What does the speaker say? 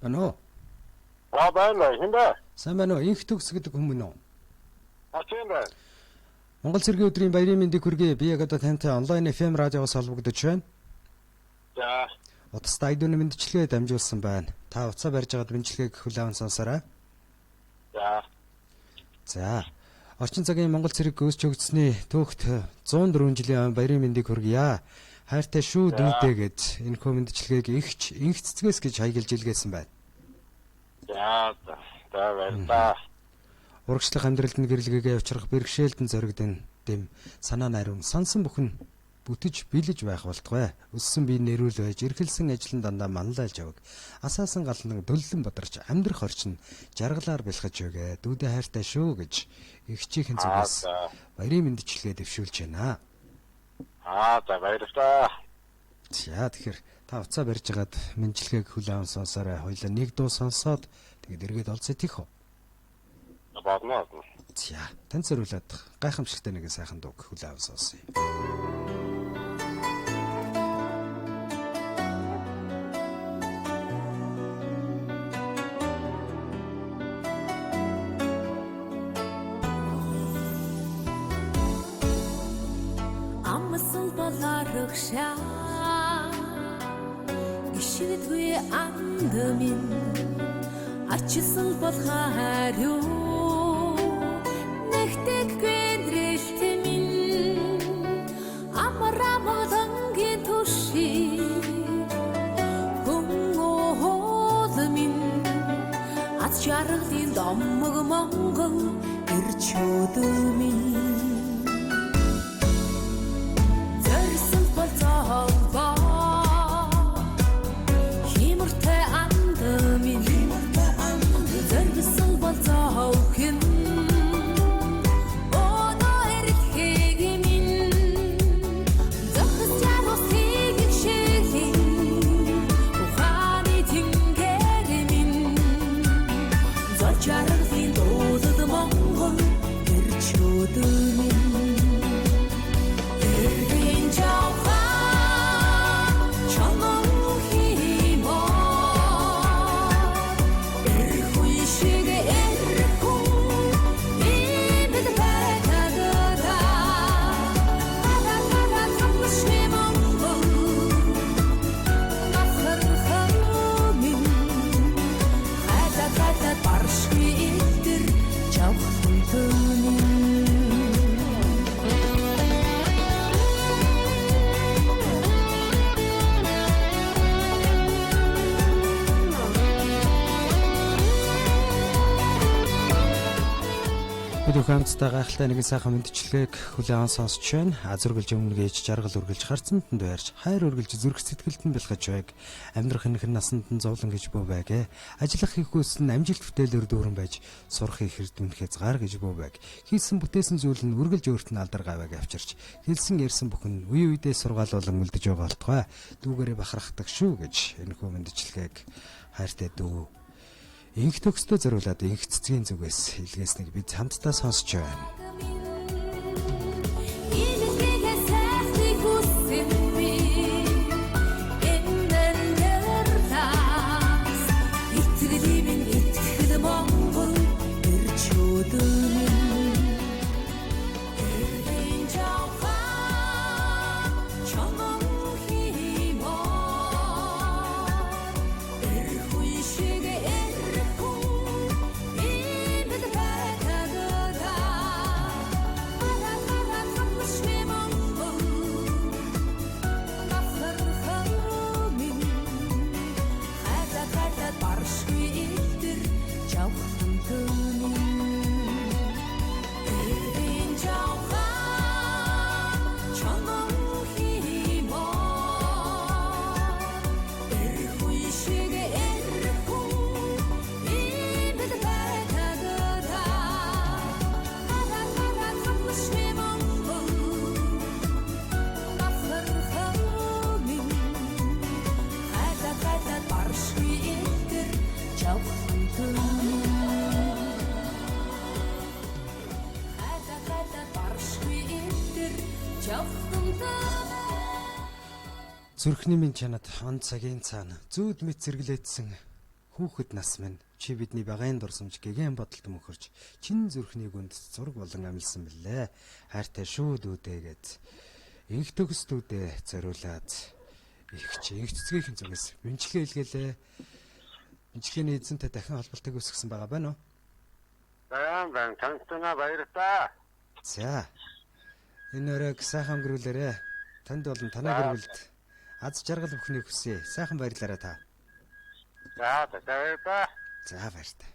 Ano? Байна. Хинбэ? Сайн байна уу? Инх төгс гэдэг хүмүүс үү? Тийм байна. Монгол цэргийн өдрийн баярын мэндийг хүргэе. Би яг одоо тантай онлайн FM радиогоос холбогдож байна. За. Утастай айдууны мэндчлэгээ дамжуулсан байна. Та уцаа барьж байгаад мэндчлэгийг хүлээн сонсоорой. За. За. Орчин цагийн Монгол цэрэг гүйцэж өгдсөний түүхт 104 жилийн баярын мэндийг хүргье. Хайртай шүү дүүдээ гэд энэ хөө мэндчлэгийг инх цэцгээс гэж хаяглаж илгээсэн байна. За баярлалаа. Урагшлах амьдралд нь гэрэлгээгээ учрах бэрхшээлтэн зоригдэн дэм санаа найрам сансан бүхэн бүтэж бэлэж байх болтугай. Өссөн бие нэрүүл байж эрхэлсэн ажлын дандаа манлайлж аваг. Асаасан галнан дөллөн бадарч амьдрах орчин жаргалаар бэлхэж өгөө. Дүүдээ хайртай шүү гэж ихчийнхэн зүгээс баярын мэндчлэгээ дэвшүүлж байна. За баярлалаа. За тэгэхээр та уцаа барьж агаад мэндчлэгийг хүлээн сонсоорой. Хоёлаа нэг дуу сонсоод тэгээд эргээд олцоо тийх үү. Баадна. За тань зөвлөд гайхамшигтай нэг сайхан дуу хүлээн сонсъё. Амсалбаларагшаа ишидгүй андамин ачисал болхаарю нэгтэг гэнрэлтэмин амарамадангийн туши хүмүүхолмин ац жаргалын домог монгол ирчөөдмин Хамтдаа гайхалтай нэгэн сайхан мэндчлэгийг хүлээн сонсч байна. Зүргэлж өмнөгөөж жаргал үргэлж харцантанд байрч хайр үргэлж зүрх сэтгэлд нь бэлхэж байг. Амьдрах энхэн насанд нь зовлон гэж бөө байг. Ажиллах хийх хүсн амжилт бүтээлээр дүүрэн байж сурах их эрдэмтнээ згаар гэж бөө байг. Хийсэн бүтээсэн зүйл нь үргэлж өөрт нь алдар гавайг авчирч хэлсэн ярьсан бүхэн үе үедээ сургаал болон үлдэж байгаа болтугай. Дүүгээрээ бахархдаг шүү гэж энэ хүү мэндчлэгийг хайртай дүү инх төгстөө зориулаад инх цэцгийн зүгээс илгээснийг бид хамтдаа сонсч байна. Зүрхний минь чанад он цагийн цаана зүүд мэт зэрглээдсэн Хүүхэд нас минь чи бидний багаан дурсамж гэгэн бодолд мөнхөрч чин зүрхний гүнд зураг болон амилсан бэлээ. Хайртай шүү дүүдээ гэд. Инх төгс дүүдээ зориулаад их цэцгийн зүгээс мэнчилгээ илгээлээ. Мэнчилгээний эзэнтэй дахин холболтыг үсгэсэн байгаа байна уу? Баян таньтана баярлалаа. За. Энэ өрөөг сайхан өнгөрүүлээрэ. Танд болон танай гэр бүлд аз жаргал бүхнийг хүсье. Сайхан баярлаарай та. За баярлалаа. За баяртай.